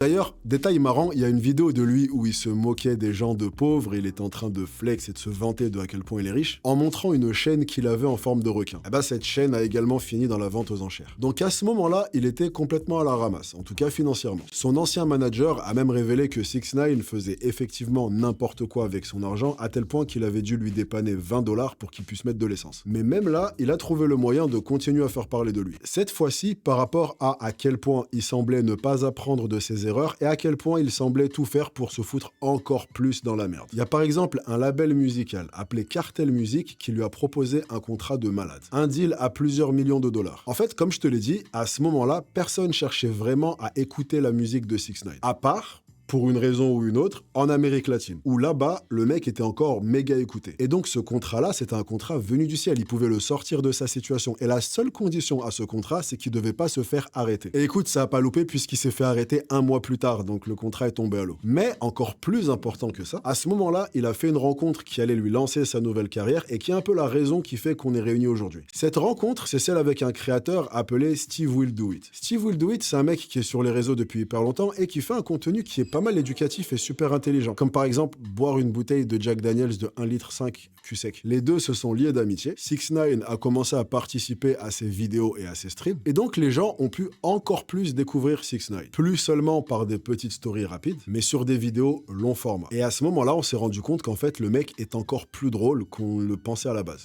D'ailleurs, détail marrant, il y a une vidéo de lui où il se moquait des gens de pauvres, il était en train de flex et de se vanter de à quel point il est riche, en montrant une chaîne qu'il avait en forme de requin. Et bah cette chaîne a également fini dans la vente aux enchères. Donc à ce moment-là, il était complètement à la ramasse, en tout cas financièrement. Son ancien manager a même révélé que 6ix9ine faisait effectivement n'importe quoi avec son argent, à tel point qu'il avait dû lui dépanner 20 $ pour qu'il puisse mettre de l'essence. Mais même là, il a trouvé le moyen de continuer à faire parler de lui. Cette fois-ci, par rapport à quel point il semblait ne pas apprendre de ses erreurs et à quel point il semblait tout faire pour se foutre encore plus dans la merde. Il y a par exemple un label musical appelé Cartel Music qui lui a proposé un contrat de malade. Un deal à plusieurs millions de dollars. En fait, comme je te l'ai dit, à ce moment-là, personne cherchait vraiment à écouter la musique de 6ix9ine. À part, pour une raison ou une autre, en Amérique latine, où là-bas, le mec était encore méga écouté. Et donc ce contrat-là, c'était un contrat venu du ciel, il pouvait le sortir de sa situation. Et la seule condition à ce contrat, c'est qu'il devait pas se faire arrêter. Et écoute, ça a pas loupé puisqu'il s'est fait arrêter un mois plus tard, donc le contrat est tombé à l'eau. Mais, encore plus important que ça, à ce moment-là, il a fait une rencontre qui allait lui lancer sa nouvelle carrière et qui est un peu la raison qui fait qu'on est réunis aujourd'hui. Cette rencontre, c'est celle avec un créateur appelé Steve Will Do It. Steve Will Do It, c'est un mec qui est sur les réseaux depuis hyper longtemps et qui fait un contenu qui est pas mal éducatif et super intelligent, comme par exemple boire une bouteille de Jack Daniels de 1,5 litre cul sec. Les deux se sont liés d'amitié. 6ix9ine a commencé à participer à ses vidéos et à ses streams, et donc les gens ont pu encore plus découvrir 6ix9ine. Plus seulement par des petites stories rapides, mais sur des vidéos long format. Et à ce moment-là, on s'est rendu compte qu'en fait, le mec est encore plus drôle qu'on le pensait à la base.